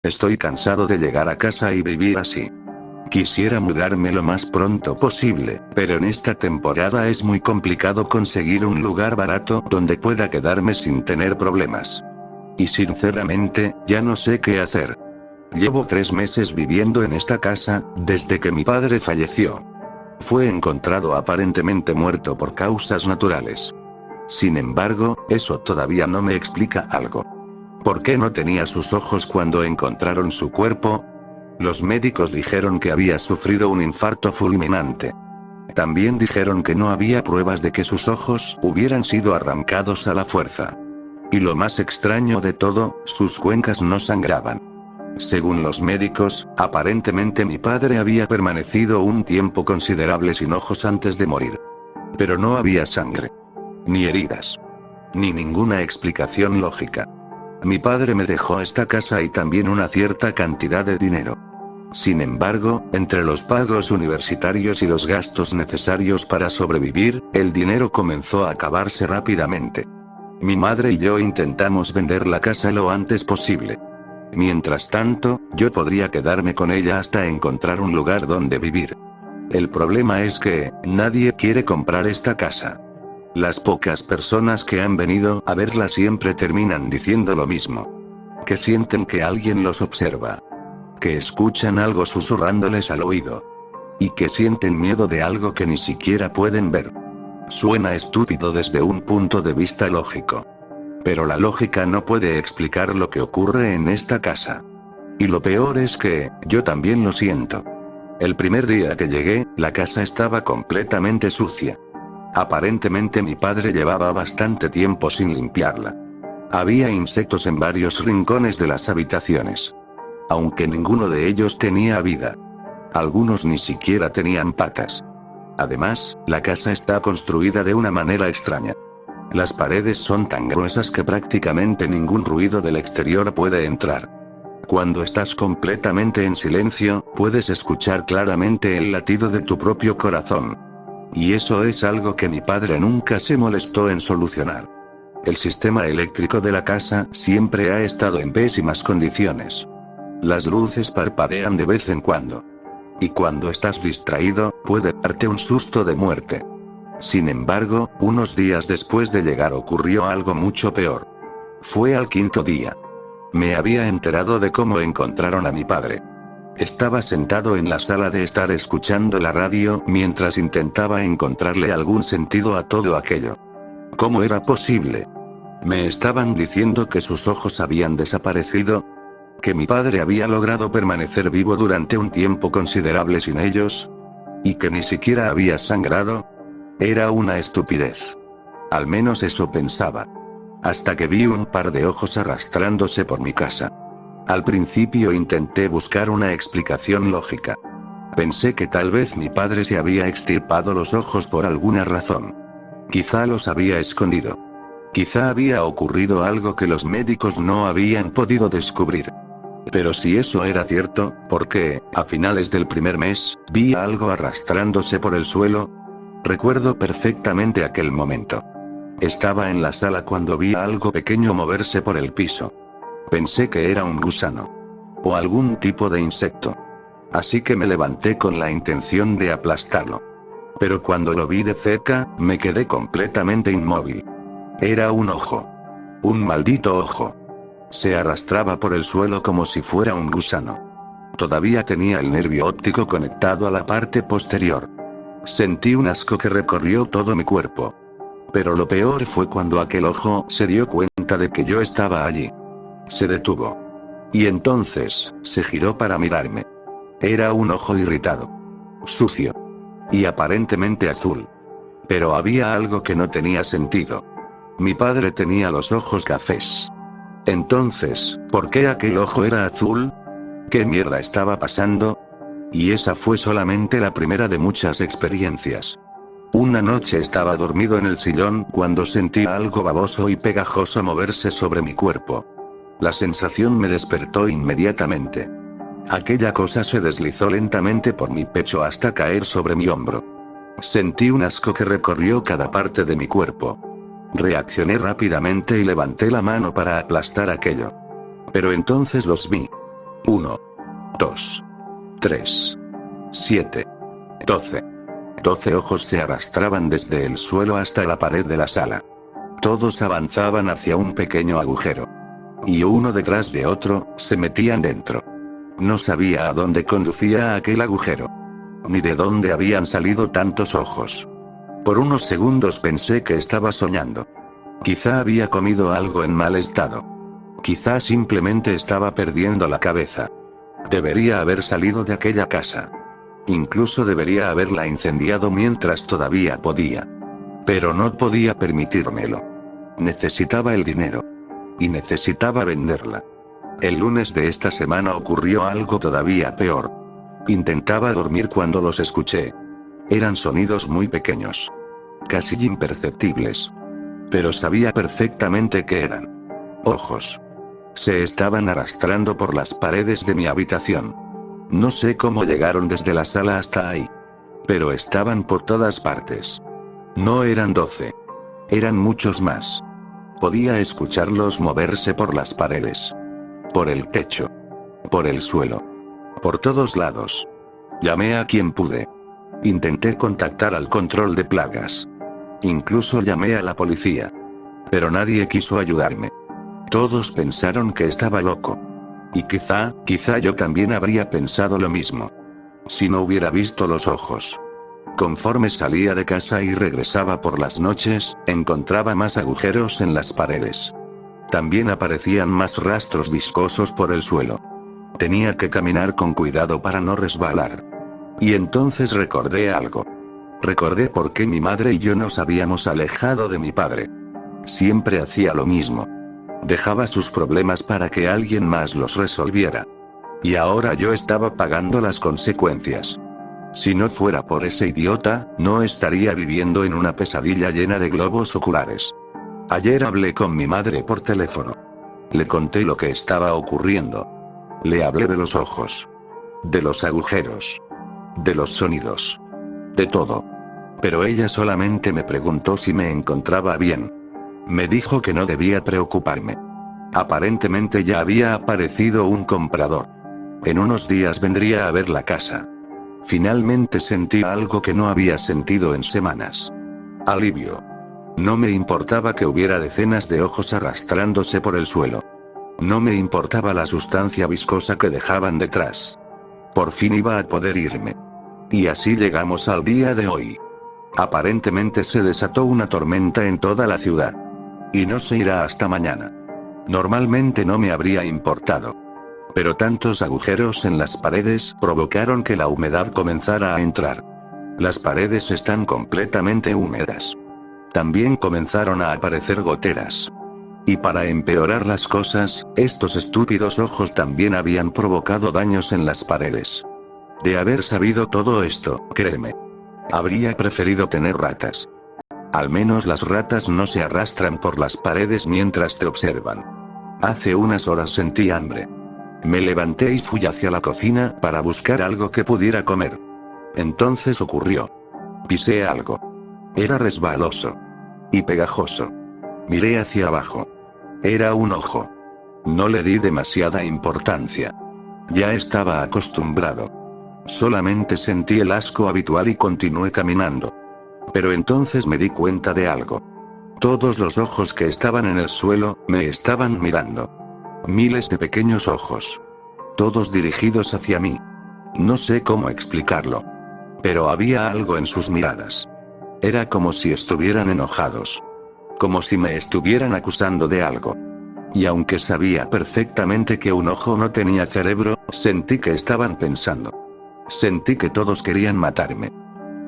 Estoy cansado de llegar a casa y vivir así. Quisiera mudarme lo más pronto posible, pero en esta temporada es muy complicado conseguir un lugar barato donde pueda quedarme sin tener problemas. Y sinceramente, ya no sé qué hacer. Llevo 3 meses viviendo en esta casa, desde que mi padre falleció. Fue encontrado aparentemente muerto por causas naturales. Sin embargo, eso todavía no me explica algo. ¿Por qué no tenía sus ojos cuando encontraron su cuerpo? Los médicos dijeron que había sufrido un infarto fulminante. También dijeron que no había pruebas de que sus ojos hubieran sido arrancados a la fuerza. Y lo más extraño de todo, sus cuencas no sangraban. Según los médicos, aparentemente mi padre había permanecido un tiempo considerable sin ojos antes de morir. Pero no había sangre. Ni heridas. Ni ninguna explicación lógica. Mi padre me dejó esta casa y también una cierta cantidad de dinero. Sin embargo, entre los pagos universitarios y los gastos necesarios para sobrevivir, el dinero comenzó a acabarse rápidamente. Mi madre y yo intentamos vender la casa lo antes posible. Mientras tanto, yo podría quedarme con ella hasta encontrar un lugar donde vivir. El problema es que, nadie quiere comprar esta casa. Las pocas personas que han venido a verla siempre terminan diciendo lo mismo. Que sienten que alguien los observa. Que escuchan algo susurrándoles al oído. Y que sienten miedo de algo que ni siquiera pueden ver. Suena estúpido desde un punto de vista lógico. Pero la lógica no puede explicar lo que ocurre en esta casa. Y lo peor es que, yo también lo siento. El primer día que llegué, la casa estaba completamente sucia. Aparentemente mi padre llevaba bastante tiempo sin limpiarla. Había insectos en varios rincones de las habitaciones. Aunque ninguno de ellos tenía vida. Algunos ni siquiera tenían patas. Además, la casa está construida de una manera extraña. Las paredes son tan gruesas que prácticamente ningún ruido del exterior puede entrar. Cuando estás completamente en silencio, puedes escuchar claramente el latido de tu propio corazón. Y eso es algo que mi padre nunca se molestó en solucionar. El sistema eléctrico de la casa siempre ha estado en pésimas condiciones. Las luces parpadean de vez en cuando. Y cuando estás distraído, puede darte un susto de muerte. Sin embargo, unos días después de llegar ocurrió algo mucho peor. Fue al 5.º día. Me había enterado de cómo encontraron a mi padre. Estaba sentado en la sala de estar escuchando la radio mientras intentaba encontrarle algún sentido a todo aquello. ¿Cómo era posible? Me estaban diciendo que sus ojos habían desaparecido. Que mi padre había logrado permanecer vivo durante un tiempo considerable sin ellos. Y que ni siquiera había sangrado. Era una estupidez. Al menos eso pensaba. Hasta que vi un par de ojos arrastrándose por mi casa. Al principio intenté buscar una explicación lógica. Pensé que tal vez mi padre se había extirpado los ojos por alguna razón. Quizá los había escondido. Quizá había ocurrido algo que los médicos no habían podido descubrir. Pero si eso era cierto, ¿por qué, a finales del primer mes, vi algo arrastrándose por el suelo? Recuerdo perfectamente aquel momento. Estaba en la sala cuando vi algo pequeño moverse por el piso. Pensé que era un gusano. O algún tipo de insecto. Así que me levanté con la intención de aplastarlo. Pero cuando lo vi de cerca, me quedé completamente inmóvil. Era un ojo. Un maldito ojo. Se arrastraba por el suelo como si fuera un gusano. Todavía tenía el nervio óptico conectado a la parte posterior. Sentí un asco que recorrió todo mi cuerpo. Pero lo peor fue cuando aquel ojo se dio cuenta de que yo estaba allí. Se detuvo. Y entonces, se giró para mirarme. Era un ojo irritado. Sucio. Y aparentemente azul. Pero había algo que no tenía sentido. Mi padre tenía los ojos cafés. Entonces, ¿por qué aquel ojo era azul? ¿Qué mierda estaba pasando? Y esa fue solamente la primera de muchas experiencias. Una noche estaba dormido en el sillón cuando sentí algo baboso y pegajoso moverse sobre mi cuerpo. La sensación me despertó inmediatamente. Aquella cosa se deslizó lentamente por mi pecho hasta caer sobre mi hombro. Sentí un asco que recorrió cada parte de mi cuerpo. Reaccioné rápidamente y levanté la mano para aplastar aquello. Pero entonces los vi. 1, 2, 3, 7, 12. 12 ojos se arrastraban desde el suelo hasta la pared de la sala. Todos avanzaban hacia un pequeño agujero. Y uno detrás de otro, se metían dentro. No sabía a dónde conducía aquel agujero. Ni de dónde habían salido tantos ojos. Por unos segundos pensé que estaba soñando. Quizá había comido algo en mal estado. Quizá simplemente estaba perdiendo la cabeza. Debería haber salido de aquella casa. Incluso debería haberla incendiado mientras todavía podía. Pero no podía permitírmelo. Necesitaba el dinero. Y necesitaba venderla. El lunes de esta semana ocurrió algo todavía peor. Intentaba dormir cuando los escuché. Eran sonidos muy pequeños. Casi imperceptibles. Pero sabía perfectamente que eran ojos. Se estaban arrastrando por las paredes de mi habitación. No sé cómo llegaron desde la sala hasta ahí. Pero estaban por todas partes. No eran 12. Eran muchos más. Podía escucharlos moverse por las paredes. Por el techo. Por el suelo. Por todos lados. Llamé a quien pude. Intenté contactar al control de plagas. Incluso llamé a la policía. Pero nadie quiso ayudarme. Todos pensaron que estaba loco. Y quizá yo también habría pensado lo mismo. Si no hubiera visto los ojos. Conforme salía de casa y regresaba por las noches, encontraba más agujeros en las paredes. También aparecían más rastros viscosos por el suelo. Tenía que caminar con cuidado para no resbalar. Y entonces recordé algo. Recordé por qué mi madre y yo nos habíamos alejado de mi padre. Siempre hacía lo mismo. Dejaba sus problemas para que alguien más los resolviera. Y ahora yo estaba pagando las consecuencias. Si no fuera por ese idiota, no estaría viviendo en una pesadilla llena de globos oculares. Ayer hablé con mi madre por teléfono. Le conté lo que estaba ocurriendo. Le hablé de los ojos. De los agujeros. De los sonidos. De todo. Pero ella solamente me preguntó si me encontraba bien. Me dijo que no debía preocuparme. Aparentemente ya había aparecido un comprador. En unos días vendría a ver la casa. Finalmente sentí algo que no había sentido en semanas. Alivio. No me importaba que hubiera decenas de ojos arrastrándose por el suelo. No me importaba la sustancia viscosa que dejaban detrás. Por fin iba a poder irme. Y así llegamos al día de hoy. Aparentemente se desató una tormenta en toda la ciudad. Y no se irá hasta mañana. Normalmente no me habría importado. Pero tantos agujeros en las paredes provocaron que la humedad comenzara a entrar. Las paredes están completamente húmedas. También comenzaron a aparecer goteras. Y para empeorar las cosas, estos estúpidos ojos también habían provocado daños en las paredes. De haber sabido todo esto, créeme, habría preferido tener ratas. Al menos las ratas no se arrastran por las paredes mientras te observan. Hace unas horas sentí hambre. Me levanté y fui hacia la cocina para buscar algo que pudiera comer. Entonces ocurrió. Pisé algo. Era resbaloso. Y pegajoso. Miré hacia abajo. Era un ojo. No le di demasiada importancia. Ya estaba acostumbrado. Solamente sentí el asco habitual y continué caminando. Pero entonces me di cuenta de algo. Todos los ojos que estaban en el suelo, me estaban mirando. Miles de pequeños ojos. Todos dirigidos hacia mí. No sé cómo explicarlo. Pero había algo en sus miradas. Era como si estuvieran enojados. Como si me estuvieran acusando de algo. Y aunque sabía perfectamente que un ojo no tenía cerebro, sentí que estaban pensando. Sentí que todos querían matarme.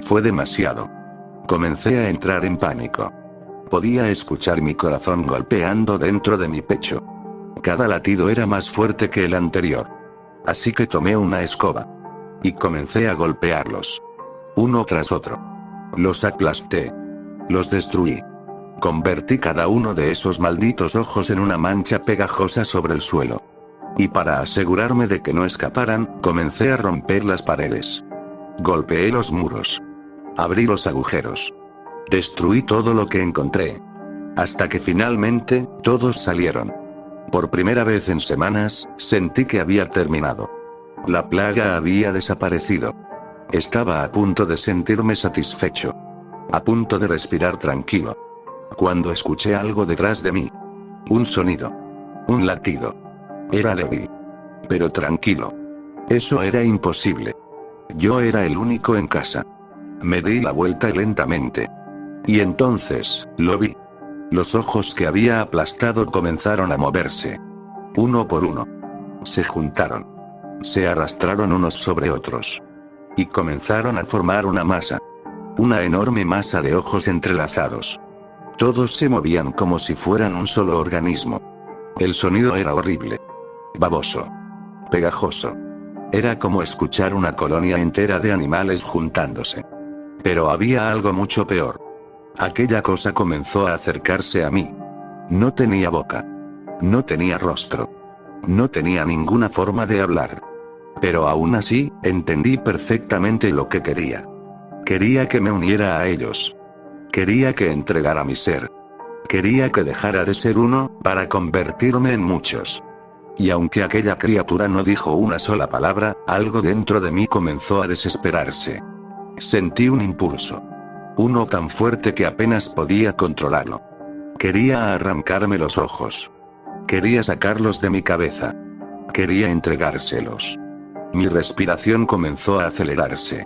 Fue demasiado. Comencé a entrar en pánico. Podía escuchar mi corazón golpeando dentro de mi pecho. Cada latido era más fuerte que el anterior. Así que tomé una escoba. Y comencé a golpearlos. Uno tras otro. Los aplasté. Los destruí. Convertí cada uno de esos malditos ojos en una mancha pegajosa sobre el suelo. Y para asegurarme de que no escaparan, comencé a romper las paredes. Golpeé los muros. Abrí los agujeros. Destruí todo lo que encontré. Hasta que finalmente, todos salieron. Por primera vez en semanas, sentí que había terminado. La plaga había desaparecido. Estaba a punto de sentirme satisfecho. A punto de respirar tranquilo. Cuando escuché algo detrás de mí. Un sonido. Un latido. Era débil. Pero tranquilo. Eso era imposible. Yo era el único en casa. Me di la vuelta lentamente. Y entonces, lo vi. Los ojos que había aplastado comenzaron a moverse. Uno por uno. Se juntaron. Se arrastraron unos sobre otros. Y comenzaron a formar una masa. Una enorme masa de ojos entrelazados. Todos se movían como si fueran un solo organismo. El sonido era horrible. Baboso. Pegajoso. Era como escuchar una colonia entera de animales juntándose. Pero había algo mucho peor. Aquella cosa comenzó a acercarse a mí. No tenía boca. No tenía rostro. No tenía ninguna forma de hablar. Pero aún así, entendí perfectamente lo que quería. Quería que me uniera a ellos. Quería que entregara mi ser. Quería que dejara de ser uno, para convertirme en muchos. Y aunque aquella criatura no dijo una sola palabra, algo dentro de mí comenzó a desesperarse. Sentí un impulso. Uno tan fuerte que apenas podía controlarlo. Quería arrancarme los ojos. Quería sacarlos de mi cabeza. Quería entregárselos. Mi respiración comenzó a acelerarse.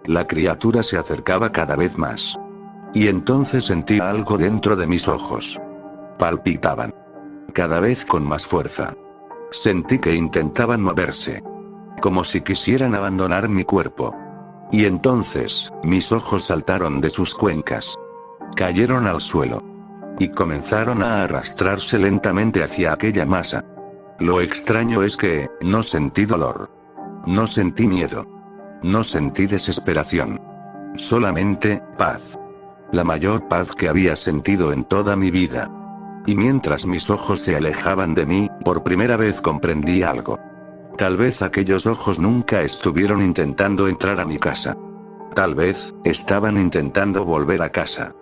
La criatura se acercaba cada vez más. Y entonces sentí algo dentro de mis ojos. Palpitaban. Cada vez con más fuerza. Sentí que intentaban moverse. Como si quisieran abandonar mi cuerpo. Y entonces, mis ojos saltaron de sus cuencas. Cayeron al suelo. Y comenzaron a arrastrarse lentamente hacia aquella masa. Lo extraño es que, no sentí dolor. No sentí miedo. No sentí desesperación. Solamente, paz. La mayor paz que había sentido en toda mi vida. Y mientras mis ojos se alejaban de mí, por primera vez comprendí algo. Tal vez aquellos ojos nunca estuvieron intentando entrar a mi casa. Tal vez, estaban intentando volver a casa.